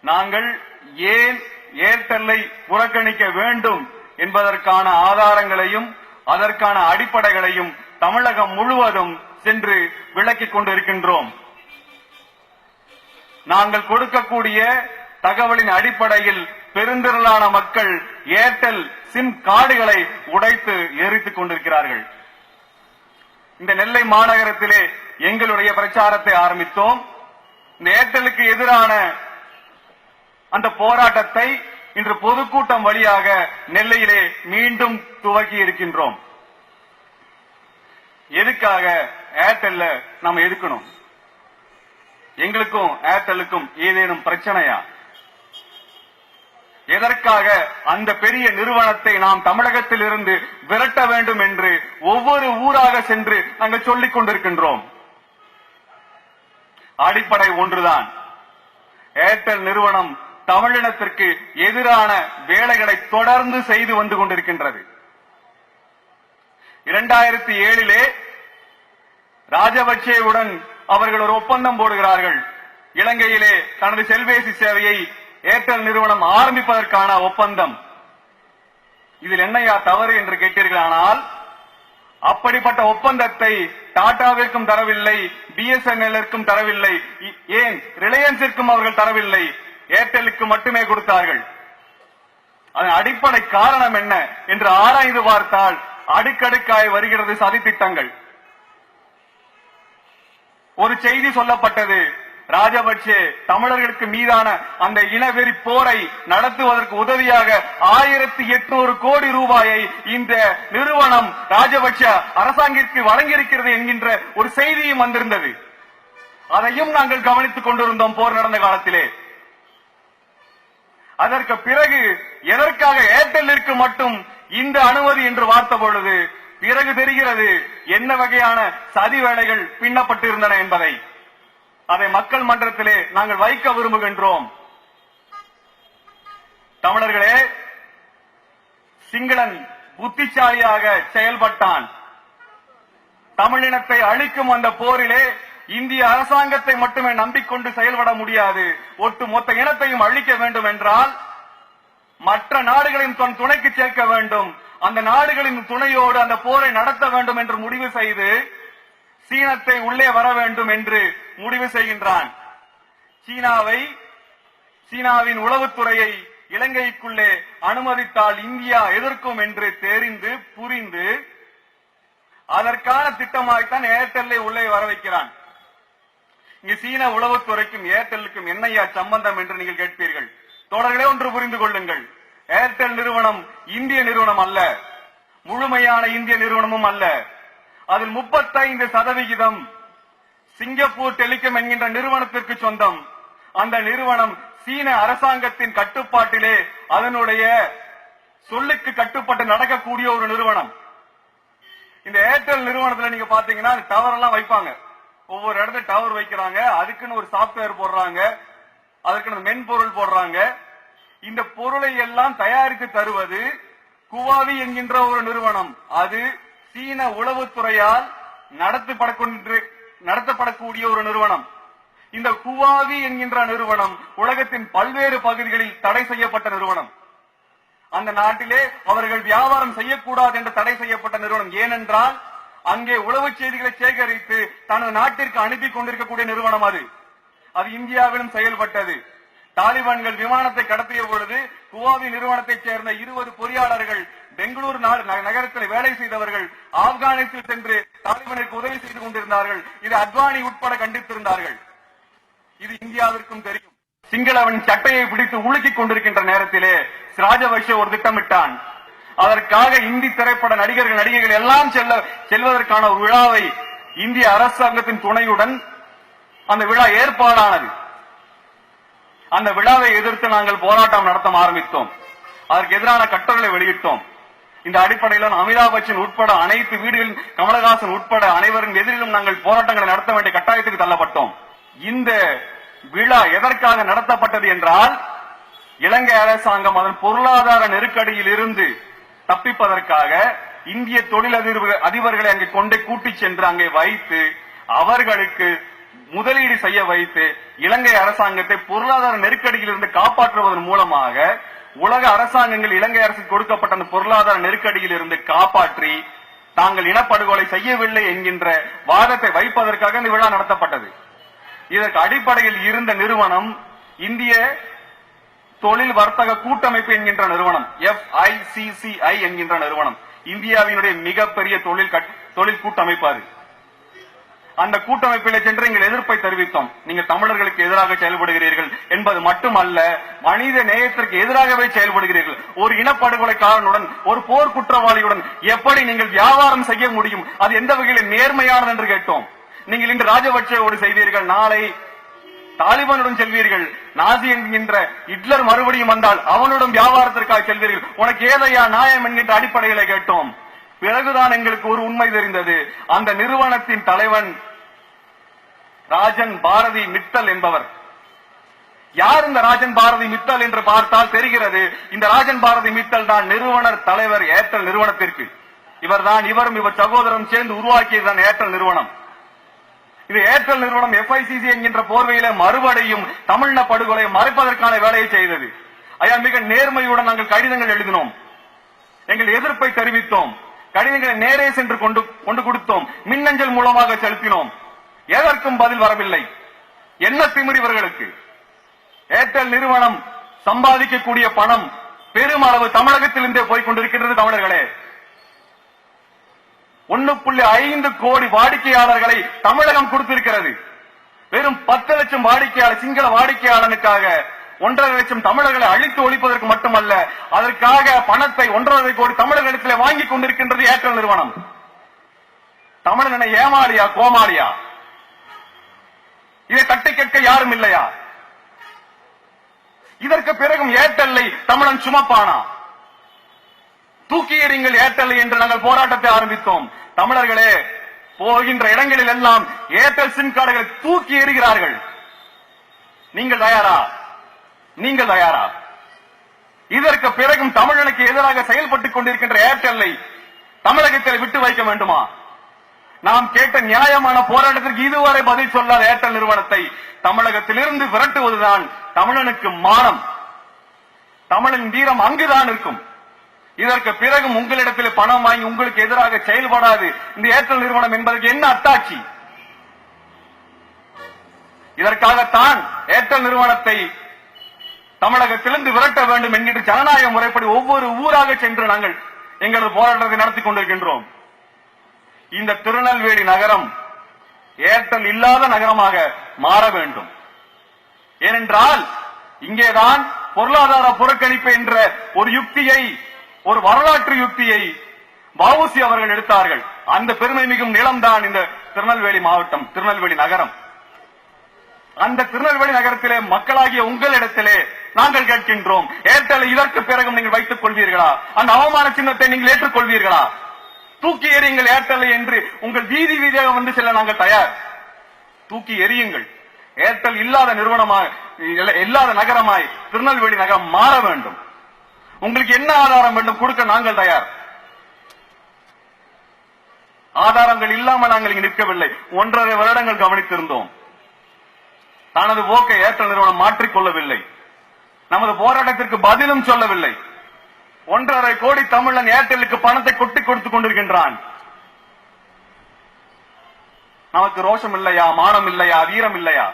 நாங்கள் ஏன் ஏர்டெல்லை புறக்கணிக்க வேண்டும் என்பதற்கான ஆதாரங்களையும் அதற்கான அடிப்படைகளையும் தமிழகம் முழுவதும் சென்று விளக்கிக் கொண்டிருக்கின்றோம். நாங்கள் கொடுக்கக்கூடிய தகவலின் அடிப்படையில் பெருந்திரளான மக்கள் ஏர்டெல் சிம் கார்டுகளை உடைத்து எரித்துக் கொண்டிருக்கிறார்கள். இந்த நெல்லை மாநகரத்திலே எங்களுடைய பிரச்சாரத்தை ஆரம்பித்தோம். இந்த ஏர்டெலுக்கு எதிரான அந்த போராட்டத்தை இன்று பொதுக்கூட்டம் வழியாக நெல்லையிலே மீண்டும் துவக்கி இருக்கின்றோம். எதுக்காக ஏர்டெல்ல நம்ம எதுக்கணும்? எங்களுக்கும் ஏர்டெலுக்கும் ஏதேனும் பிரச்சனையா? எதற்காக அந்த பெரிய நிறுவனத்தை நாம் தமிழகத்தில் இருந்து விரட்ட வேண்டும் என்று ஒவ்வொரு ஊராக சென்று நாங்கள் சொல்லிக் கொண்டிருக்கின்றோம்? அடிப்படை ஒன்றுதான். ஏர்டெல் நிறுவனம் தமிழினத்திற்கு எதிரான வேலைகளை தொடர்ந்து செய்து வந்து கொண்டிருக்கின்றது. 2007 ராஜபக்சேவுடன் அவர்கள் ஒரு ஒப்பந்தம் போடுகிறார்கள். இலங்கையிலே தனது செல்பேசி சேவையை ஏர்டெல் நிறுவனம் ஆரம்பிப்பதற்கான ஒப்பந்தம். இதில் என்னையா தவறு என்று கேட்டீர்களானால், அப்படிப்பட்ட ஒப்பந்தத்தை டாடாவிற்கும் தரவில்லை, பிஎஸ்என்எல்லிற்கும் தரவில்லை, ஏன் ரிலையன்ஸிற்கும் அவர்கள் தரவில்லை, ஏர்டெலுக்கு மட்டுமே கொடுத்தார்கள். அதன் அடிப்படை காரணம் என்ன என்று ஆராய்ந்து பார்த்தால் அடுக்கடுக்காய் வருகிறது சதித்திட்டங்கள். ஒரு செய்தி சொல்லப்பட்டது, ராஜபக்சே தமிழர்களுக்கு மீதான அந்த இனவெறி போரை நடத்துவதற்கு உதவியாக 1800 கோடி ரூபாயை இந்த நிறுவனம் ராஜபக்ச அரசாங்கிற்கு வழங்கியிருக்கிறது என்கின்ற ஒரு செய்தியும் வந்திருந்தது. அதையும் நாங்கள் கவனித்துக் கொண்டிருந்தோம் போர் நடந்த காலத்திலே. அதற்கு பிறகு எதற்காக ஏர்டெல்லிற்கு மட்டும் இந்த அனுமதி என்று பார்த்த பொழுது பிறகு தெரிகிறது என்ன வகையான சதி வேலைகள் பின்னப்பட்டிருந்தன என்பதை. அதை மக்கள் மன்றத்திலே நாங்கள் வைக்க விரும்புகின்றோம். தமிழர்களே, சிங்களன் புத்திசாலியாக செயல்பட்டான். தமிழினத்தை அழிக்கும் அந்த போரிலே இந்திய அரசாங்கத்தை மட்டுமே நம்பிக்கொண்டு செயல்பட முடியாது. ஒட்டு மொத்த இனத்தையும் அழிக்க வேண்டும் என்றால் மற்ற நாடுகளையும் தன் துணைக்கு சேர்க்க வேண்டும். அந்த நாடுகளின் துணையோடு அந்த போரை நடத்த வேண்டும் என்று முடிவு செய்து சீனத்தை உள்ளே வர வேண்டும் என்று முடிவு செய்கின்றான். சீனாவின் உளவுத்துறையை இலங்கைக்குள்ளே அனுமதித்தால் இந்தியா எதிர்க்கும் என்று தெரிந்து புரிந்து அதற்கான திட்டமாய்த்தான் ஏர்டெல்லை உள்ளே வர வைக்கிறான். இங்கு சீன உளவுத்துறைக்கும் ஏர்டெல்லுக்கும் என்னையா சம்பந்தம் என்று நீங்கள் கேட்பீர்கள். தொடர்களே ஒன்று புரிந்து கொள்ளுங்கள். ஏர்டெல் நிறுவனம் இந்திய நிறுவனம் அல்ல, முழுமையான இந்திய நிறுவனமும் அல்ல. அதில் 35% சிங்கப்பூர் டெலிகாம் என்கின்ற நிறுவனத்திற்கு சொந்தம். அந்த நிறுவனம் சீன அரசாங்கத்தின் கட்டுப்பாட்டிலே அதனுடைய சொல்லுக்கு கட்டுப்பட்டு நடக்கக்கூடிய ஒரு நிறுவனம். இந்த ஏர்டெல் நிறுவனத்தில் நீங்க பாத்தீங்கன்னா டவர் எல்லாம் வைப்பாங்க. ஒவ்வொரு இடத்துல டவர் வைக்கிறாங்க, அதுக்குன்னு ஒரு சாப்ட்வேர் போடுறாங்க, அதுக்குன்னு மென்பொருள் போடுறாங்க. இந்த பொருளை எல்லாம் தயாரித்து தருவது குவாவி என்கின்ற ஒரு நிறுவனம். அது சீன உளவுத்துறையால் நடத்தப்படக்கூடிய ஒரு நிறுவனம். இந்த குவாவி என்கின்ற நிறுவனம் உலகத்தின் பல்வேறு பகுதிகளில் தடை செய்யப்பட்ட நிறுவனம். அந்த நாட்டிலே அவர்கள் வியாபாரம் செய்யக்கூடாது என்று தடை செய்யப்பட்ட நிறுவனம். ஏனென்றால் அங்கே உளவு செய்திகளை சேகரித்து தனது நாட்டிற்கு அனுப்பி கொண்டிருக்கக்கூடிய நிறுவனம் அது. அது இந்தியாவிலும் செயல்பட்டது. தாலிபான்கள் விமானத்தை கடத்திய பொழுது குவாவி நிறுவனத்தைச் சேர்ந்த 20 பொறியாளர்கள் பெங்களூரு நகரத்தில் வேலை செய்தவர்கள் ஆப்கானிஸ்தான் சென்று தாலிபானுக்கு உதவி செய்து கொண்டிருந்தார்கள். இது அத்வானி உட்பட கண்டித்திருந்தார்கள். இது இந்தியாவிற்கும் தெரியும். சிங்களவன் சட்டையை பிடித்து உலுக்கிக் கொண்டிருக்கின்ற நேரத்திலே ராஜபக்சே ஒரு திட்டமிட்டான். அதற்காக இந்தி திரைப்பட நடிகைகள் எல்லாம் செல்வதற்கான ஒரு விழாவை இந்திய அரசாங்கத்தின் துணையுடன் அந்த விழா ஏற்பாடானது. அந்த விழாவை எதிர்த்து நாங்கள் போராட்டம் நடத்த ஆரம்பித்தோம். அதற்கு எதிரான கட்டுரைகளை வெளியிட்டோம். இந்த அடிப்படையில் அமிதாப் பச்சன் உட்பட அனைத்து வீடுகளில் கமலஹாசன் உட்பட அனைவரின் எதிரிலும் நாங்கள் போராட்டங்களை நடத்த வேண்டிய கட்டாயத்துக்கு தள்ளப்பட்டோம். இந்த விழா எதற்காக நடத்தப்பட்டது என்றால், இலங்கை அரசாங்கம் அதன் பொருளாதார நெருக்கடியில் இருந்து தப்பிப்பதற்காக இந்திய தொழில் அதிபர்களை அங்கே கொண்டு கூட்டிச் சென்று அங்கே வைத்து அவர்களுக்கு முதலீடு செய்ய வைத்து இலங்கை அரசாங்கத்தை பொருளாதார நெருக்கடியில் இருந்து காப்பாற்றுவதன் மூலமாக உலக அரசாங்கங்கள் இலங்கை அரசுக்கு கொடுக்கப்பட்ட அந்த பொருளாதார நெருக்கடியில் இருந்து காப்பாற்றி தாங்கள் இனப்படுகொலை செய்யவில்லை என்கின்ற வாதத்தை வைப்பதற்காக இந்த விழா நடத்தப்பட்டது. இதற்கு அடிப்படையில் இருந்த நிறுவனம் இந்திய தொழில் வர்த்தக கூட்டமைப்பு என்கின்ற நிறுவனம், FICCI என்கின்ற நிறுவனம், இந்தியாவினுடைய மிகப்பெரிய தொழில் கூட்டமைப்பு. அது அந்த கூட்டமைப்பிலே சென்று எங்கள் எதிர்ப்பை தெரிவித்தோம். நீங்க தமிழர்களுக்கு எதிராக செயல்படுகிறீர்கள் என்பது மட்டுமல்ல, மனித நேயத்திற்கு எதிராகவே செயல்படுகிறீர்கள். ஒரு இனப்படுகொலைக்காரனுடன், ஒரு போர் குற்றவாளியுடன் எப்படி நீங்கள் வியாபாரம் செய்ய முடியும்? அது எந்த வகையில் நேர்மையானது என்று கேட்டோம். நீங்கள் இன்று ராஜபக்சேவோடு செய்வீர்கள், நாளை தாலிபானுடன் செல்வீர்கள், நாசி என்கின்ற ஹிட்லர் மறுபடியும் வந்தால் அவனுடன் வியாபாரத்திற்காக செல்வீர்கள். உனக்கு ஏதையா நியாயம் என்கின்ற அடிப்படையில கேட்டோம். பிறகுதான் எங்களுக்கு ஒரு உண்மை தெரிந்தது. அந்த நிறுவனத்தின் தலைவன் ராஜன் பாரதி மித்தல் என்பவர். யார் இந்த ராஜன் பாரதி மித்தல் என்று பார்த்தால் தெரிகிறது, இந்த ராஜன் பாரதி மித்தல் தான் நிறுவனர் தலைவர் ஏர்டெல் நிறுவனத்திற்கு. இவரும் இவர் சகோதரரும் சேர்ந்து உருவாக்கியதுதான் ஏர்டெல் நிறுவனம். இது ஏர்டெல் நிறுவனம் FICC என்கின்ற போர்வையில மறுபடியும் தமிழின படுகொலையை மறைப்பதற்கான வேலையை செய்தது. ஐயா, மிக நேர்மையுடன் நாங்கள் கடிதங்கள் எழுதினோம், எங்கள் எதிர்ப்பை தெரிவித்தோம், கடிதங்களை நேரே சென்று கொண்டு கொடுத்தோம், மின்னஞ்சல் மூலமாக செலுத்தினோம். எதற்கும் பதில் வரவில்லை. என்ன திமிர் இவர்களுக்கு? ஏர்டெல் நிறுவனம் சம்பாதிக்கக்கூடிய பணம் பெருமளவு தமிழகத்திலிருந்தே போய் கொண்டிருக்கிறது. தமிழர்களே, 1.5 கோடி வாடிக்கையாளர்களை தமிழகம் கொடுத்திருக்கிறது. வெறும் 10 லட்சம் வாடிக்கையாளர், சிங்கள வாடிக்கையாளனுக்காக 1.5 லட்சம் தமிழர்களை அழித்து ஒழிப்பதற்கு மட்டுமல்ல, அதற்காக பணத்தை 1.5 கோடி தமிழர்களிடத்தில் வாங்கிக் கொண்டிருக்கின்றது ஏர்டெல் நிறுவனம். தமிழனை ஏமாளியா, கோமாளியா? இதை தட்டி கேட்க யாரும் இல்லையா? இதற்கு பிறகும் ஏர்டெல்லை தமிழன் சுமப்பானா? தூக்கி எறிங்கள் ஏர்டெல் என்று நாங்கள் போராட்டத்தை ஆரம்பித்தோம். தமிழர்களே, போகின்ற இடங்களில் எல்லாம் ஏர்டெல் சிம் கார்டுகளை தூக்கி எறிகிறார்கள். நீங்கள் தயாரா? நீங்கள் தயாரா? இதற்கு பிறகும் தமிழனுக்கு எதிராக செயல்பட்டுக் கொண்டிருக்கின்ற ஏர்டெல்லை தமிழகத்தில் விட்டு வைக்க வேண்டுமா? நாம் கேட்ட நியாயமான போராட்டத்திற்கு இதுவரை பதில் சொல்லாத ஏர்டெல் நிறுவனத்தை தமிழகத்திலிருந்து விரட்டுவதுதான் தமிழனுக்கு மானம். தமிழின் வீரம் அங்குதான் இருக்கும். இதற்கு பிறகு உங்களிடத்தில் பணம் வாங்கி உங்களுக்கு எதிராக செயல்படாது இந்த ஏர்டெல் நிறுவனம் என்பதற்கு என்ன அத்தாட்சி? இதற்காகத்தான் ஏர்டெல் நிறுவனத்தை தமிழகத்திலிருந்து விரட்ட வேண்டும் என்கின்ற ஜனநாயக முறைப்படி ஒவ்வொரு ஊராக சென்று நாங்கள் எங்களது போராட்டத்தை நடத்தி கொண்டிருக்கின்றோம். இந்த திருநெல்வேலி நகரம் ஏர்டெல் இல்லாத நகரமாக மாற வேண்டும். ஏனென்றால் இங்கேதான் பொருளாதார புறக்கணிப்பு என்ற ஒரு யுக்தியை, ஒரு வரலாற்று யுக்தியை வஉசி அவர்கள் எடுத்தார்கள். அந்த பெருமை மிகும் நிலம்தான் இந்த திருநெல்வேலி மாவட்டம், திருநெல்வேலி நகரம். அந்த திருநெல்வேலி நகரத்திலே மக்களாகிய உங்களிடத்திலே நாங்கள் கேட்கின்றோம், ஏர்டெல் இதற்கு பிறகும் நீங்கள் வைத்துக் கொள்வீர்களா? அந்த அவமான சின்னத்தை நீங்கள் ஏற்றுக்கொள்வீர்களா? தூக்கி எறியுங்கள் ஏர்டெல் என்று உங்கள் வீதி வீதியாக வந்து செல்ல நாங்கள் தயார். தூக்கி எறியுங்கள். ஏர்டெல் இல்லாத நிறுவனமாய், இல்லாத நகரமாய் திருநெல்வேலி நகரம் மாற வேண்டும். உங்களுக்கு என்ன ஆதாரம் வேண்டும் கொடுக்க நாங்கள் தயார். ஆதாரங்கள் இல்லாமல் நாங்கள் இங்கு நிற்கவில்லை. 1.5 வருடங்கள் கவனித்திருந்தோம். தனது போக்கை ஏர்டெல் நிறுவனம் மாற்றிக்கொள்ளவில்லை. நமது போராட்டத்திற்கு பதிலும் சொல்லவில்லை. 1.5 கோடி தமிழன் ஏர்டெல்லுக்கு பணத்தை கொட்டி கொடுத்துக் கொண்டிருக்கின்றான். நமக்கு ரோஷம் இல்லையா? மானம் இல்லையா? வீரம் இல்லையா?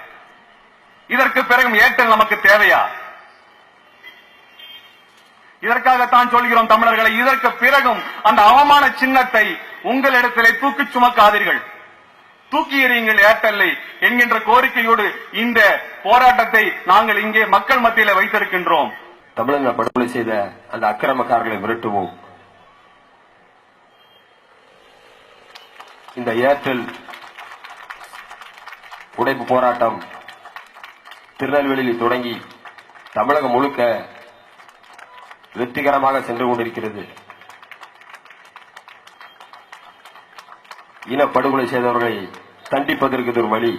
இதற்கு பிறகும் ஏர்டெல் நமக்கு தேவையா? இதற்காகத்தான் சொல்கிறோம் தமிழர்களை, இதற்கு பிறகும் அந்த அவமான சின்னத்தை உங்களிடத்திலே தூக்கி சுமக்காதீர்கள், தூக்கி எறியுங்கள் ஏர்டெல்லை என்கின்ற கோரிக்கையோடு இந்த போராட்டத்தை நாங்கள் இங்கே மக்கள் மத்தியில் வைத்திருக்கின்றோம். தமிழக படுகொலை செய்த அந்த அக்கிரமக்காரர்களை விரட்டுவோம். இந்த ஏர்டெல் உடைப்பு போராட்டம் திருநெல்வேலியில் தொடங்கி தமிழகம் முழுக்க வெற்றிகரமாக சென்று கொண்டிருக்கிறது. இனப்படுகொலை செய்தவர்களை தண்டிப்பதற்கு ஒரு வழி.